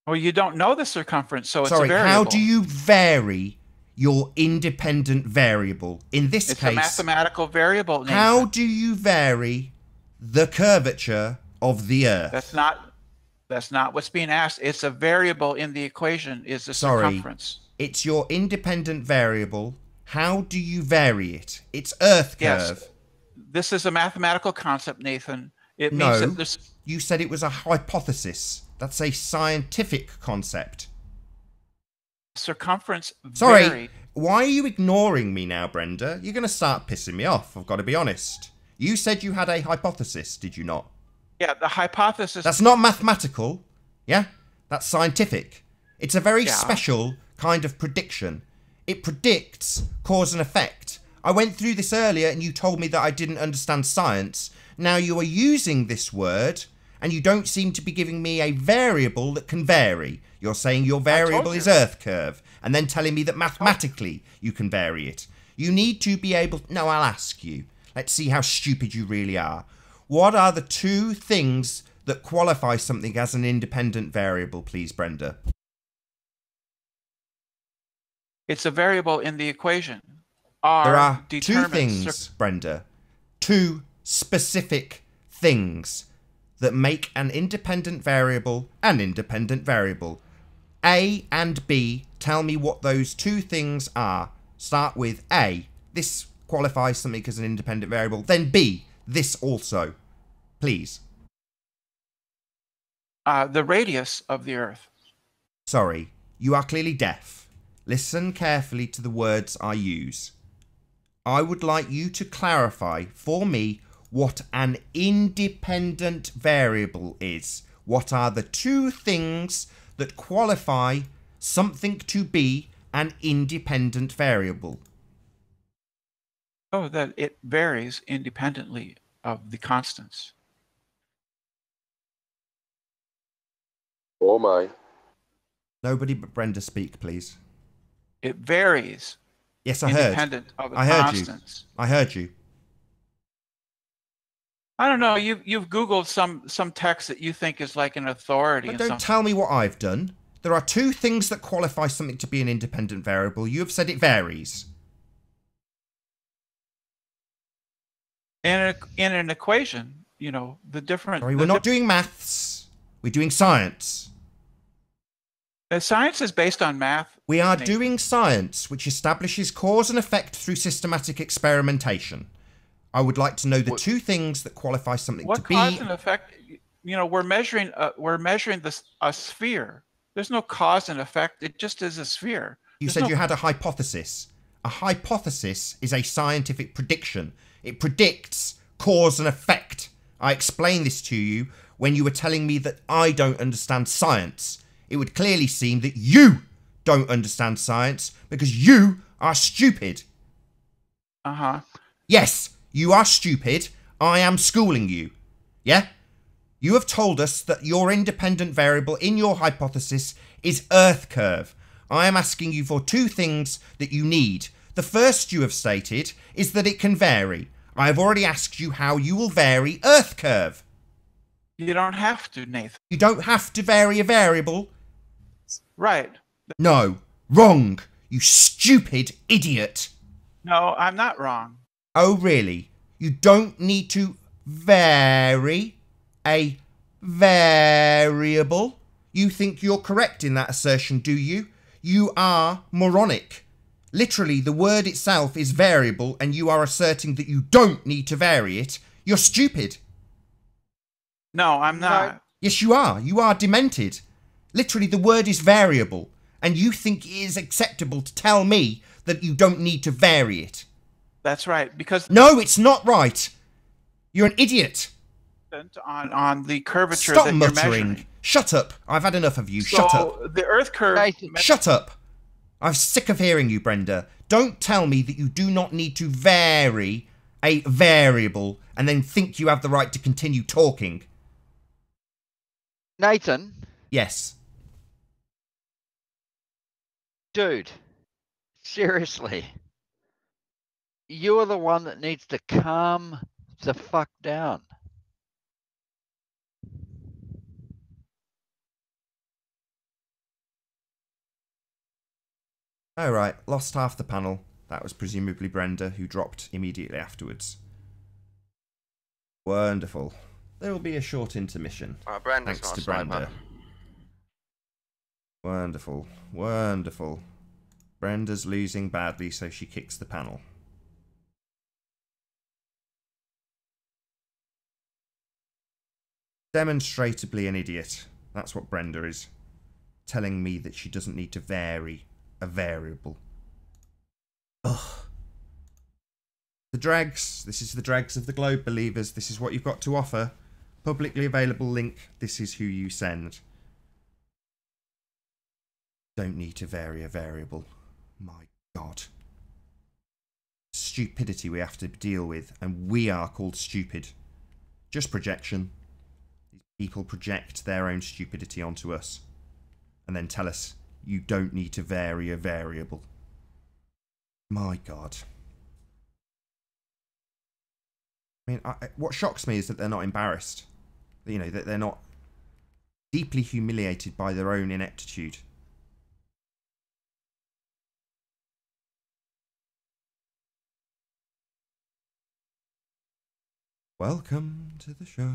Well, you don't know the circumference, so it's a Sorry, variable. how do you vary your independent variable? In this It's case, a mathematical variable, Nathan. how do you vary the curvature of the Earth? That's not what's being asked. It's a variable in the equation is the circumference. It's your independent variable. How do you vary it? It's Earth curve. Yes. This is a mathematical concept, Nathan. It No, means that this... you said it was a hypothesis. That's a scientific concept. circumference Sorry, varied. why are you ignoring me now, Brenda? You're going to start pissing me off, I've got to be honest. You said you had a hypothesis, did you not? Yeah, the hypothesis... That's not mathematical, yeah? That's scientific. It's a very special kind of prediction. It predicts cause and effect. I went through this earlier and you told me that I didn't understand science. Now you are using this word and you don't seem to be giving me a variable that can vary. You're saying your variable is Earth curve and then telling me that mathematically you can vary it. You need to be able... No, I'll ask you. Let's see how stupid you really are. What are the two things that qualify something as an independent variable, please, Brenda? It's a variable in the equation. There are two things, Brenda. Two specific things that make an independent variable an independent variable. A and B, tell me what those two things are. Start with A. This qualifies something as an independent variable. Then B. This also. Please. The radius of the Earth. Sorry, you are clearly deaf. Listen carefully to the words I use. I would like you to clarify for me what an independent variable is. What are the two things that qualify something to be an independent variable? Oh, that it varies independently of the constants. Oh my. Nobody but Brenda speak, please. It varies. Yes, I heard. Independent of the I heard constants. you. I heard you. I don't know. You've Googled some text that you think is like an authority. But don't tell me what I've done. There are two things that qualify something to be an independent variable. You have said it varies. In an equation, you know, the different... Sorry, we're not doing maths. We're doing science. Science is based on math. We are doing science, which establishes cause and effect through systematic experimentation. I would like to know the two things that qualify something to be... What cause and effect? You know, we're measuring a sphere. There's no cause and effect. It just is a sphere. You said you had a hypothesis. A hypothesis is a scientific prediction. It predicts cause and effect. I explained this to you when you were telling me that I don't understand science. It would clearly seem that you don't understand science because you are stupid. Uh-huh. Yes, you are stupid. I am schooling you. Yeah? You have told us that your independent variable in your hypothesis is Earth curve. I am asking you for two things that you need. The first you have stated is that it can vary. I have already asked you how you will vary Earth curve. You don't have to, Nathan. You don't have to vary a variable. Right. No. Wrong. You stupid idiot. No, I'm not wrong. Oh, really? You don't need to vary a variable? You think you're correct in that assertion, do you? You are moronic. Literally, the word itself is variable, and you are asserting that you don't need to vary it. You're stupid. No, I'm not. Yes, you are. You are demented. Literally, the word is variable, and you think it is acceptable to tell me that you don't need to vary it. That's right, because... No, it's not right. You're an idiot. On the curvature Stop that muttering. you're measuring. Shut up. I've had enough of you. So, Shut up. The Earth curve... Shut up. I'm sick of hearing you, Brenda. Don't tell me that you do not need to vary a variable and then think you have the right to continue talking. Nathan? Yes. Dude, seriously. You're the one that needs to calm the fuck down. Oh, right. Lost half the panel. That was presumably Brenda, who dropped immediately afterwards. Wonderful. There will be a short intermission. Brenda's Thanks not to a sniper. Brenda. Wonderful. Wonderful. Brenda's losing badly, so she kicks the panel. Demonstrably an idiot. That's what Brenda is. Telling me that she doesn't need to vary a variable. Ugh. The dregs. This is the dregs of the globe, believers. This is what you've got to offer. Publicly available link. This is who you send. Don't need to vary a variable. My God. Stupidity we have to deal with, and we are called stupid. Just projection. These people project their own stupidity onto us, and then tell us you don't need to vary a variable. My God. I mean, what shocks me is that they're not embarrassed. You know, that they're not deeply humiliated by their own ineptitude. Welcome to the show.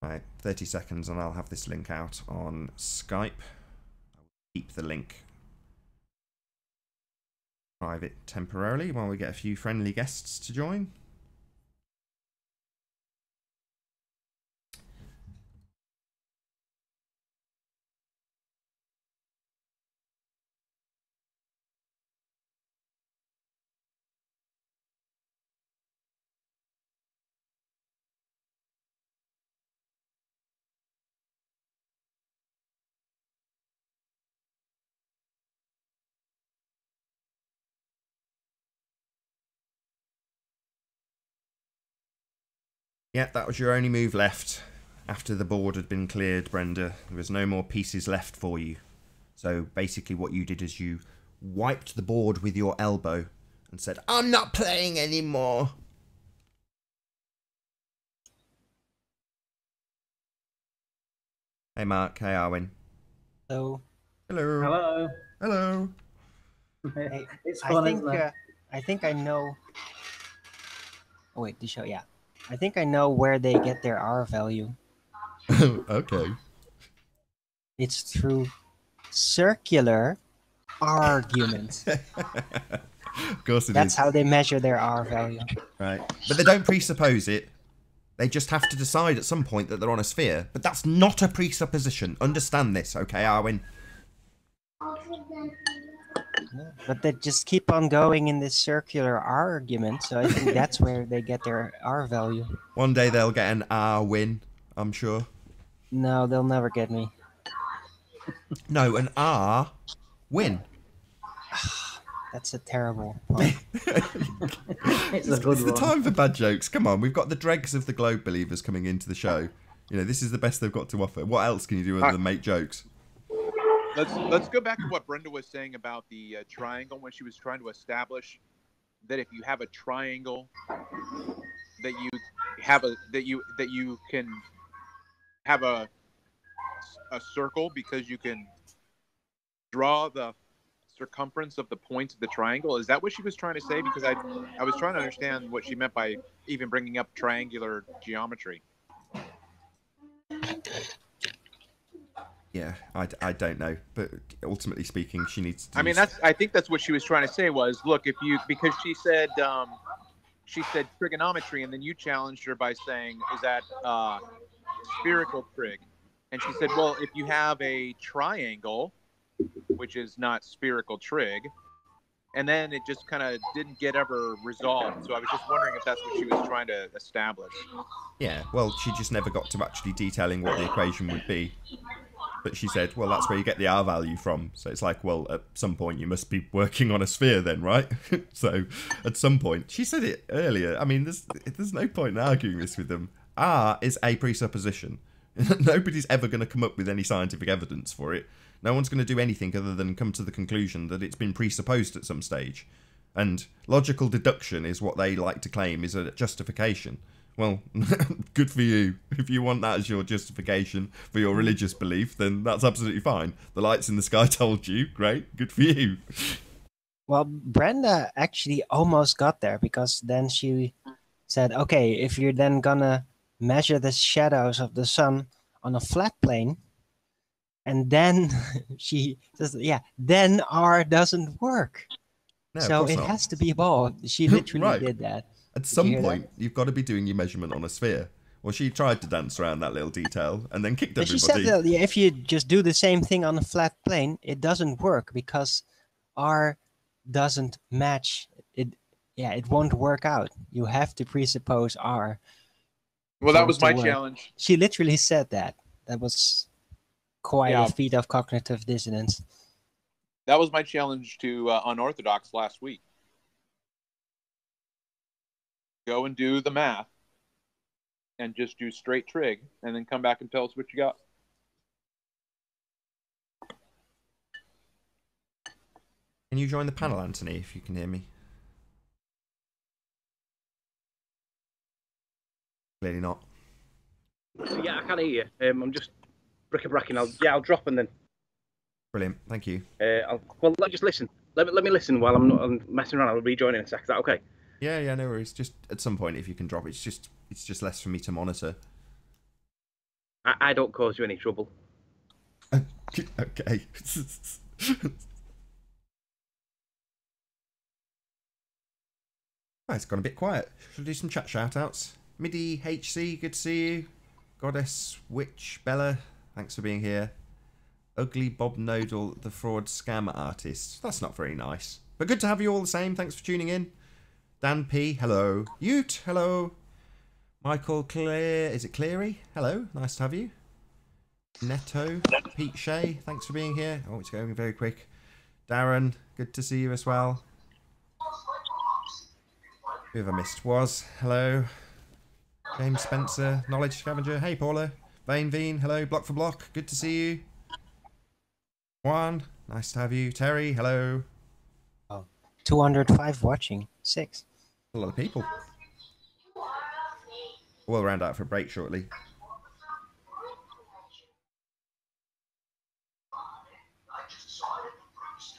Right, 30 seconds and I'll have this link out on Skype. I'll keep the link private temporarily while we get a few friendly guests to join. Yeah, that was your only move left. After the board had been cleared, Brenda, there was no more pieces left for you. So basically what you did is you wiped the board with your elbow and said, I'm not playing anymore. Hey Mark, hey Arwen. Hello. Hello. Hello. Hello. Hey, It's fun, isn't it? I think I know. Oh wait, the show. Yeah, I think I know where they get their R value. Okay. It's through circular arguments. Of course it That's is. how they measure their R value. Right. But they don't presuppose it. They just have to decide at some point that they're on a sphere. But that's not a presupposition. Understand this, okay, Arwen? But they just keep on going in this circular argument, so I think that's where they get their R value. One day they'll get an R win, I'm sure. No, they'll never get me. No, an R win. That's a terrible one. It's a good It's the one. time for bad jokes. Come on, we've got the dregs of the Globe Believers coming into the show. You know, this is the best they've got to offer. What else can you do other than make jokes? Let's go back to what Brenda was saying about the triangle when she was trying to establish that if you have a triangle, that you can have a circle because you can draw the circumference of the points of the triangle. Is that what she was trying to say? Because I was trying to understand what she meant by even bringing up triangular geometry. Yeah, I don't know, but ultimately speaking, she needs to. I mean, I think that's what she was trying to say was, look, if you, because she said trigonometry, and then you challenged her by saying, is that spherical trig? And she said, well, if you have a triangle, which is not spherical trig, and then it just kind of didn't get ever resolved. So I was just wondering if that's what she was trying to establish. Yeah, well, she just never got to actually detailing what the equation would be. But she said, well, that's where you get the R value from. So it's like, well, at some point you must be working on a sphere then, right? So at some point, she said it earlier. I mean, there's no point in arguing this with them. R is a presupposition. Nobody's ever going to come up with any scientific evidence for it. No one's going to do anything other than come to the conclusion that it's been presupposed at some stage. And logical deduction is what they like to claim is a justification. Well, good for you. If you want that as your justification for your religious belief, then that's absolutely fine. The lights in the sky told you. Great. Good for you. Well, Brenda actually almost got there, because then she said, okay, if you're then gonna measure the shadows of the sun on a flat plane, and then she says, yeah, then R doesn't work. No, so it not. has to be ball. She literally Right. did that. At some point, you've got to be doing your measurement on a sphere. Well, she tried to dance around that little detail and then kicked everybody. She said that if you just do the same thing on a flat plane, it doesn't work because R doesn't match. It won't work out. You have to presuppose R. Well, that was my challenge. She literally said that. That was quite a feat of cognitive dissonance. That was my challenge to Unorthodox last week. Go and do the math and just do straight trig and then come back and tell us what you got. Can you join the panel, Anthony, if you can hear me? Clearly not. Yeah, I can hear you. I'm just brick-a-bracking. I'll drop and then. Brilliant, thank you. Just listen. Let me listen while I'm messing around. I'll rejoin in a sec. Is that okay? Yeah, no worries. Just at some point, if you can drop, it's just less for me to monitor. I don't cause you any trouble. Okay. It's gone a bit quiet. Should I do some chat shout-outs? Midi HC, good to see you. Goddess Witch Bella, thanks for being here. Ugly Bob Nodal, the fraud scam artist. That's not very nice. But good to have you all the same. Thanks for tuning in. Dan P, hello. Ute, hello. Michael Clear, is it Cleary? Hello, nice to have you. Netto, Pete Shea, thanks for being here. Oh, it's going very quick. Darren, good to see you as well. Who have I missed? Was, hello. James Spencer, Knowledge Scavenger. Hey, Paula. Vane Veen, hello. Block for Block, good to see you. Juan, nice to have you. Terry, hello. 205 watching. 6. A lot of people. We'll round out for a break shortly.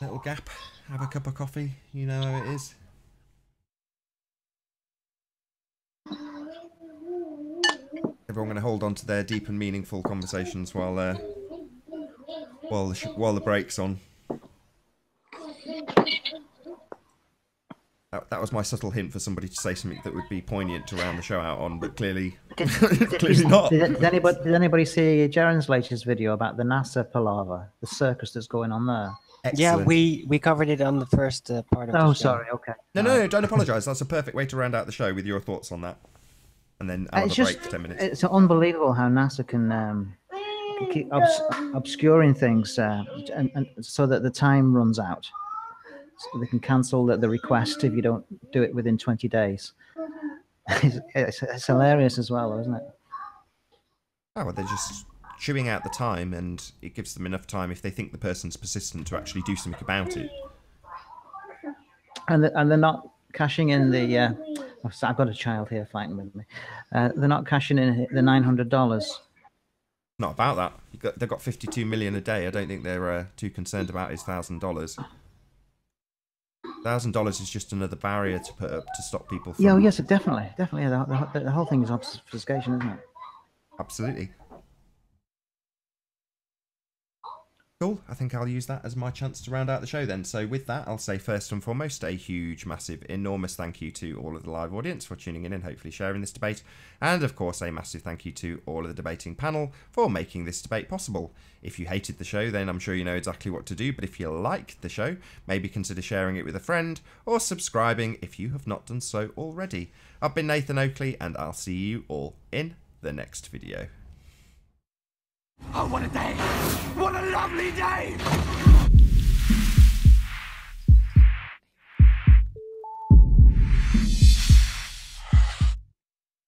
Little gap. Have a cup of coffee. You know how it is. Everyone going to hold on to their deep and meaningful conversations while the break's on. That was my subtle hint for somebody to say something that would be poignant to round the show out on, but clearly, clearly not. Did anybody see Jaren's latest video about the NASA palaver, the circus that's going on there? Excellent. Yeah, we covered it on the first part of the show. Oh, sorry. Okay. No, don't apologise. That's a perfect way to round out the show with your thoughts on that. And then I'll have a break for 10 minutes. It's unbelievable how NASA can keep obscuring things and so that the time runs out. So they can cancel the request if you don't do it within 20 days. It's hilarious as well, isn't it? Oh, well, they're just chewing out the time, and it gives them enough time if they think the person's persistent to actually do something about it. And they're not cashing in the... I've got a child here fighting with me. They're not cashing in the $900. Not about that. They've got 52 million a day. I don't think they're too concerned about his $1,000. $1,000 is just another barrier to put up to stop people from... Yeah, yes, definitely. The whole thing is obfuscation, isn't it? Absolutely. Cool. I think I'll use that as my chance to round out the show then. So with that, I'll say first and foremost, a huge, massive, enormous thank you to all of the live audience for tuning in and hopefully sharing this debate. And of course, a massive thank you to all of the debating panel for making this debate possible. If you hated the show, then I'm sure you know exactly what to do. But if you liked the show, maybe consider sharing it with a friend or subscribing if you have not done so already. I've been Nathan Oakley, and I'll see you all in the next video. Oh, what a day! What a lovely day!